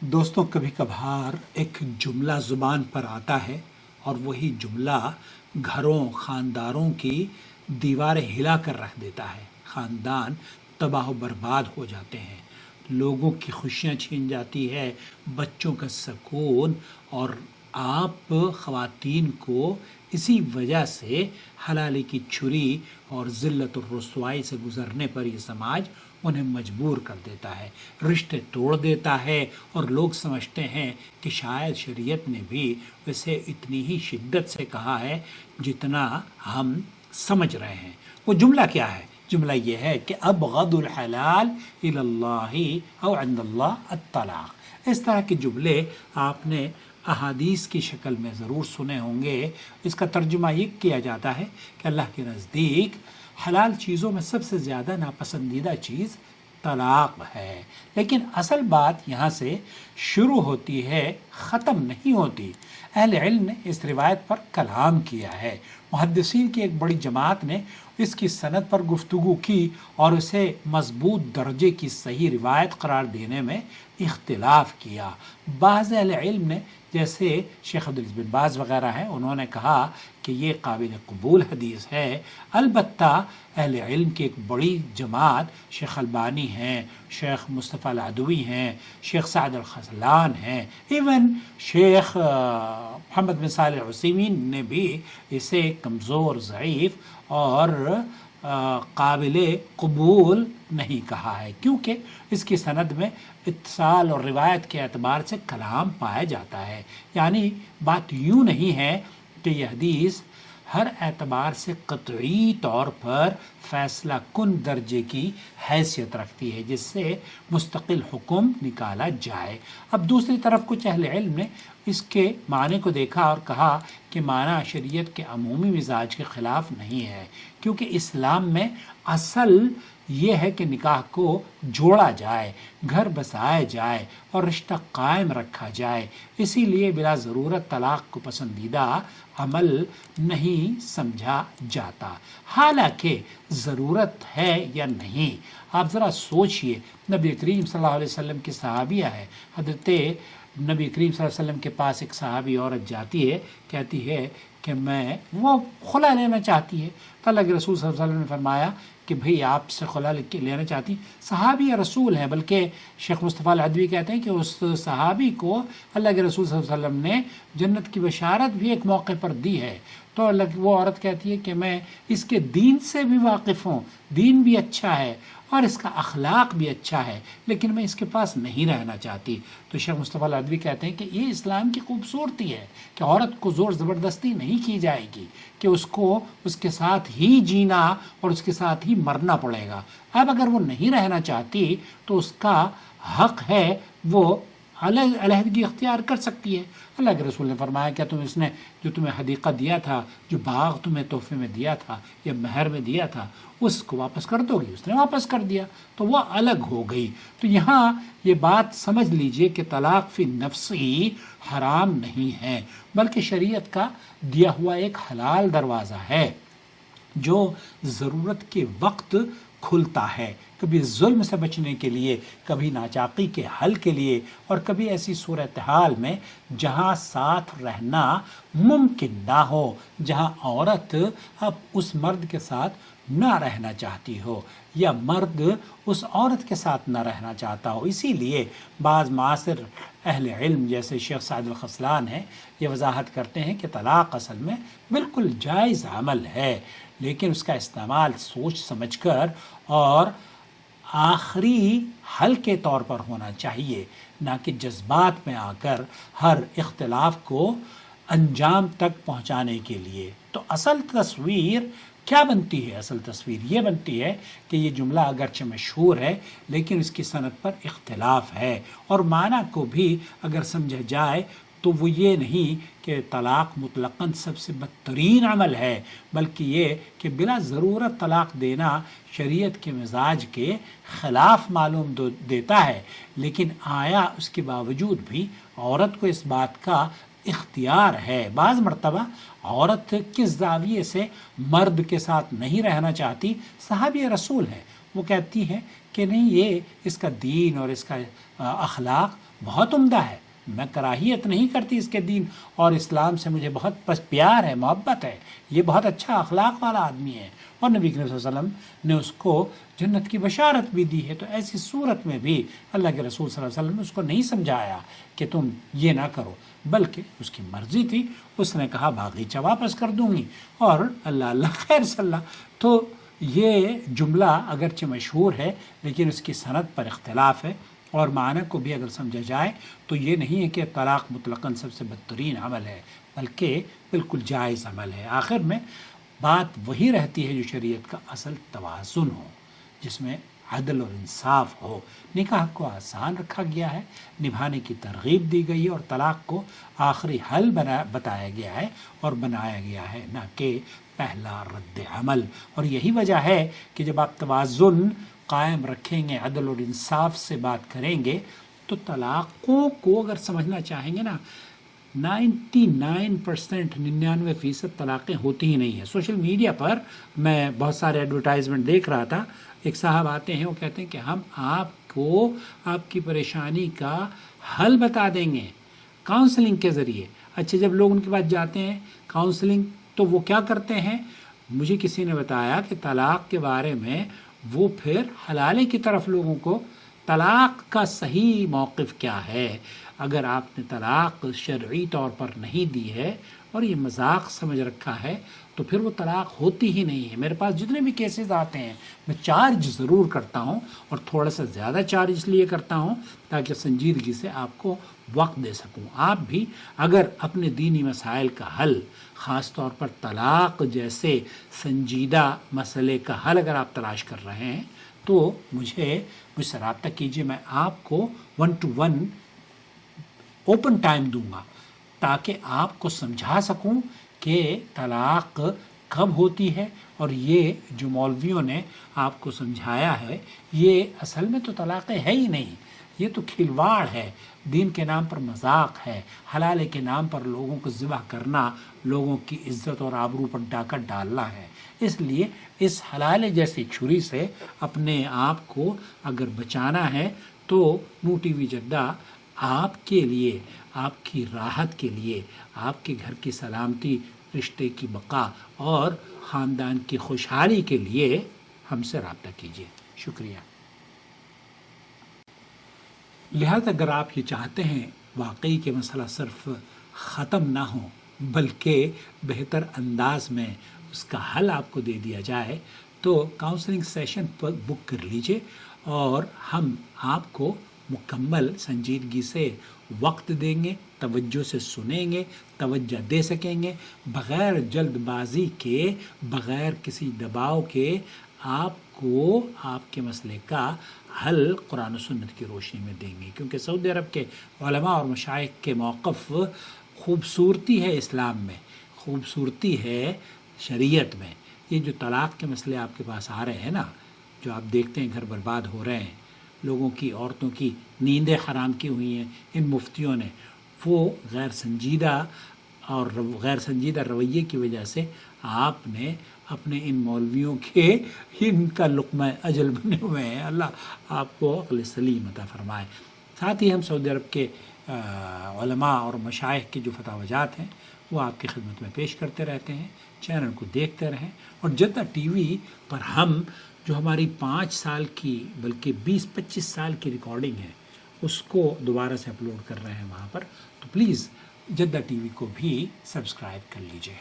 دوستوں، کبھی کبھار ایک جملہ زبان پر آتا ہے اور وہی جملہ گھروں خاندانوں کی دیواریں ہلا کر رکھ دیتا ہے۔ خاندان تباہ و برباد ہو جاتے ہیں، لوگوں کی خوشیاں چھین جاتی ہے، بچوں کا سکون، اور آپ خواتین کو اسی وجہ سے حلالی کی چھری اور ذلت و رسوائی سے گزرنے پر یہ سماج انہیں مجبور کر دیتا ہے، رشتے توڑ دیتا ہے، اور لوگ سمجھتے ہیں کہ شاید شریعت نے بھی اسے اتنی ہی شدت سے کہا ہے جتنا ہم سمجھ رہے ہیں۔ وہ جملہ کیا ہے؟ جملہ یہ ہے کہ ابغض الحلال الی اللہ او عند اللہ الطلاق۔ اس طرح کے جملے آپ نے احادیث کی شکل میں ضرور سنے ہوں گے۔ اس کا ترجمہ یہ کیا جاتا ہے کہ اللہ کے نزدیک حلال چیزوں میں سب سے زیادہ ناپسندیدہ چیز طلاق ہے، لیکن اصل بات یہاں سے شروع ہوتی ہے، ختم نہیں ہوتی۔ اہل علم نے اس روایت پر کلام کیا ہے، محدثین کی ایک بڑی جماعت نے اس کی سند پر گفتگو کی اور اسے مضبوط درجے کی صحیح روایت قرار دینے میں اختلاف کیا۔ بعض اہل علم نے، جیسے شیخ عبدالعزیز بن باز وغیرہ ہیں، انہوں نے کہا کہ یہ قابل قبول حدیث ہے۔ البتہ اہل علم کی ایک بڑی جماعت، شیخ البانی ہیں، شیخ مصطفیٰ العدوی ہیں، شیخ سعد الخذلان ہیں، ایون شیخ محمد بن صالح العثیمین نے بھی اسے کمزور، ضعیف اور قابل قبول نہیں کہا ہے، کیونکہ اس کی سند میں اتصال اور روایت کے اعتبار سے کلام پایا جاتا ہے۔ یعنی بات یوں نہیں ہے کہ یہ حدیث ہر اعتبار سے قطعی طور پر فیصلہ کن درجے کی حیثیت رکھتی ہے جس سے مستقل حکم نکالا جائے۔ اب دوسری طرف کچھ اہل علم نے اس کے معنی کو دیکھا اور کہا کہ معنی شریعت کے عمومی مزاج کے خلاف نہیں ہے، کیونکہ اسلام میں اصل یہ ہے کہ نکاح کو جوڑا جائے، گھر بسایا جائے اور رشتہ قائم رکھا جائے۔ اسی لیے بلا ضرورت طلاق کو پسندیدہ عمل نہیں سمجھا جاتا، حالانکہ ضرورت ہے یا نہیں۔ آپ ذرا سوچئے، نبی کریم صلی اللہ علیہ وسلم کی صحابیہ ہے، حضرت نبی کریم صلی اللہ علیہ وسلم کے پاس ایک صحابی عورت جاتی ہے، کہتی ہے کہ وہ خلا لینا چاہتی ہے، تو اللہ کے رسول صلی اللہ علیہ وسلم نے فرمایا کہ بھئی آپ سے خلا لینا چاہتی، صحابی رسول ہیں، بلکہ شیخ مصطفیٰ العدوی کہتے ہیں کہ اس صحابی کو اللہ کے رسول صلی اللہ علیہ وسلم نے جنت کی بشارت بھی ایک موقع پر دی ہے۔ تو وہ عورت کہتی ہے کہ میں اس کے دین سے بھی واقف ہوں، دین بھی اچھا ہے اور اس کا اخلاق بھی اچھا ہے، لیکن میں اس کے پاس نہیں رہنا چاہتی۔ تو شیخ مصطفیٰ العدوی کہتے ہیں کہ یہ اسلام کی خوبصورتی ہے کہ عورت کو زور زبردستی نہیں کی جائے گی کہ اس کو اس کے ساتھ ہی جینا اور اس کے ساتھ ہی مرنا پڑے گا۔ اب اگر وہ نہیں رہنا چاہتی تو اس کا حق ہے، وہ علیحدگی اختیار کر سکتی ہے۔ اللہ کے رسول نے فرمایا کہ تم اس نے جو تمہیں حدیقہ دیا تھا، جو باغ تمہیں تحفے میں دیا تھا یا مہر میں دیا تھا، اس کو واپس کر دو گی؟ اس نے واپس کر دیا تو وہ الگ ہو گئی۔ تو یہاں یہ بات سمجھ لیجئے کہ طلاق فی نفسی حرام نہیں ہے، بلکہ شریعت کا دیا ہوا ایک حلال دروازہ ہے جو ضرورت کے وقت کھلتا ہے، کبھی ظلم سے بچنے کے لیے، کبھی ناچاقی کے حل کے لیے، اور کبھی ایسی صورتحال میں جہاں ساتھ رہنا ممکن نہ ہو، جہاں عورت اب اس مرد کے ساتھ نہ رہنا چاہتی ہو یا مرد اس عورت کے ساتھ نہ رہنا چاہتا ہو۔ اسی لیے بعض معاصر اہل علم جیسے شیخ سعد الخذلان ہیں، یہ وضاحت کرتے ہیں کہ طلاق اصل میں بالکل جائز عمل ہے، لیکن اس کا استعمال سوچ سمجھ کر اور آخری حل کے طور پر ہونا چاہیے، نہ کہ جذبات میں آ کر ہر اختلاف کو انجام تک پہنچانے کے لیے۔ تو اصل تصویر کیا بنتی ہے؟ اصل تصویر یہ بنتی ہے کہ یہ جملہ اگرچہ مشہور ہے لیکن اس کی سند پر اختلاف ہے، اور معنی کو بھی اگر سمجھا جائے تو وہ یہ نہیں کہ طلاق مطلقاً سب سے بدترین عمل ہے، بلکہ یہ کہ بلا ضرورت طلاق دینا شریعت کے مزاج کے خلاف معلوم دیتا ہے، لیکن آیا اس کے باوجود بھی عورت کو اس بات کا اختیار ہے؟ بعض مرتبہ عورت کس زاویے سے مرد کے ساتھ نہیں رہنا چاہتی، صحابی رسول ہے، وہ کہتی ہیں کہ نہیں یہ اس کا دین اور اس کا اخلاق بہت عمدہ ہے، میں کراہیت نہیں کرتی اس کے دین اور اسلام سے، مجھے بہت بس پیار ہے، محبت ہے، یہ بہت اچھا اخلاق والا آدمی ہے، اور نبی کریم صلی اللہ علیہ وسلم نے اس کو جنت کی بشارت بھی دی ہے۔ تو ایسی صورت میں بھی اللہ کے رسول صلی اللہ علیہ وسلم نے اس کو نہیں سمجھایا کہ تم یہ نہ کرو، بلکہ اس کی مرضی تھی، اس نے کہا باغیچہ واپس کر دوں گی، اور اللہ خیر صلی اللہ۔ تو یہ جملہ اگرچہ مشہور ہے لیکن اس کی سند پر اختلاف ہے، اور معنی کو بھی اگر سمجھا جائے تو یہ نہیں ہے کہ طلاق مطلقاً سب سے بدترین عمل ہے، بلکہ بالکل جائز عمل ہے۔ آخر میں بات وہی رہتی ہے جو شریعت کا اصل توازن ہو، جس میں عدل اور انصاف ہو۔ نکاح کو آسان رکھا گیا ہے، نبھانے کی ترغیب دی گئی ہے، اور طلاق کو آخری حل بتایا گیا ہے اور بنایا گیا ہے، نہ کہ پہلا رد عمل۔ اور یہی وجہ ہے کہ جب آپ توازن قائم رکھیں گے، عدل اور انصاف سے بات کریں گے، تو طلاقوں کو اگر سمجھنا چاہیں گے نا، 99% طلاقیں ہوتی ہی نہیں ہیں۔ سوشل میڈیا پر میں بہت سارے ایڈورٹائزمنٹ دیکھ رہا تھا، ایک صاحب آتے ہیں، وہ کہتے ہیں کہ ہم آپ کو آپ کی پریشانی کا حل بتا دیں گے کاؤنسلنگ کے ذریعے۔ اچھا، جب لوگ ان کے پاس جاتے ہیں کاؤنسلنگ تو وہ کیا کرتے ہیں؟ مجھے کسی نے بتایا کہ طلاق کے بارے میں وہ پھر حلالے کی طرف لوگوں کو، طلاق کا صحیح موقف کیا ہے، اگر آپ نے طلاق شرعی طور پر نہیں دی ہے اور یہ مذاق سمجھ رکھا ہے تو پھر وہ طلاق ہوتی ہی نہیں ہے۔ میرے پاس جتنے بھی کیسز آتے ہیں میں چارج ضرور کرتا ہوں، اور تھوڑا سا زیادہ چارج اس لیے کرتا ہوں تاکہ سنجیدگی سے آپ کو وقت دے سکوں۔ آپ بھی اگر اپنے دینی مسائل کا حل، خاص طور پر طلاق جیسے سنجیدہ مسئلے کا حل اگر آپ تلاش کر رہے ہیں تو مجھ سے رابطہ کیجیے، میں آپ کو 1 to 1 اوپن ٹائم دوں گا تاکہ آپ کو سمجھا سکوں کہ طلاق کب ہوتی ہے، اور یہ جو مولویوں نے آپ کو سمجھایا ہے یہ اصل میں تو طلاقیں ہے ہی نہیں، یہ تو کھلواڑ ہے، دین کے نام پر مذاق ہے، حلالے کے نام پر لوگوں کو ذبح کرنا، لوگوں کی عزت اور آبرو پر ڈاکہ ڈالنا ہے۔ اس لیے اس حلالے جیسی چھری سے اپنے آپ کو اگر بچانا ہے تو نو ٹی وی جدہ آپ کے لیے، آپ کی راحت کے لیے، آپ کے گھر کی سلامتی، رشتے کی بقا اور خاندان کی خوشحالی کے لیے ہم سے رابطہ کیجیے۔ شکریہ۔ لہذا اگر آپ یہ چاہتے ہیں واقعی کہ مسئلہ صرف ختم نہ ہو بلکہ بہتر انداز میں اس کا حل آپ کو دے دیا جائے تو کاؤنسلنگ سیشن پر بک کر لیجئے، اور ہم آپ کو مکمل سنجیدگی سے وقت دیں گے، توجہ سے سنیں گے، توجہ دے سکیں گے، بغیر جلد بازی کے، بغیر کسی دباؤ کے آپ کو آپ کے مسئلے کا حل قرآن و سنت کی روشنی میں دیں گے، کیونکہ سعودی عرب کے علماء اور مشائخ کے موقف خوبصورتی ہے، اسلام میں خوبصورتی ہے، شریعت میں۔ یہ جو طلاق کے مسئلے آپ کے پاس آ رہے ہیں نا، جو آپ دیکھتے ہیں گھر برباد ہو رہے ہیں، لوگوں کی، عورتوں کی نیندیں حرام کی ہوئی ہیں ان مفتیوں نے، وہ غیر سنجیدہ رویے کی وجہ سے آپ نے اپنے ان مولویوں کے ان کا لقمہ اجل بنے ہوئے ہیں۔ اللہ آپ کو عقل سلیم عطا فرمائے۔ ساتھ ہی ہم سعودی عرب کے علماء اور مشائخ کے جو فتاوی جات ہیں وہ آپ کی خدمت میں پیش کرتے رہتے ہیں۔ چینل کو دیکھتے رہیں، اور جدہ ٹی وی پر ہم جو ہماری 5 سال کی بلکہ 20-25 سال کی ریکارڈنگ ہے اس کو دوبارہ سے اپلوڈ کر رہے ہیں وہاں پر، تو پلیز جدہ ٹی وی کو بھی سبسکرائب کر لیجئے۔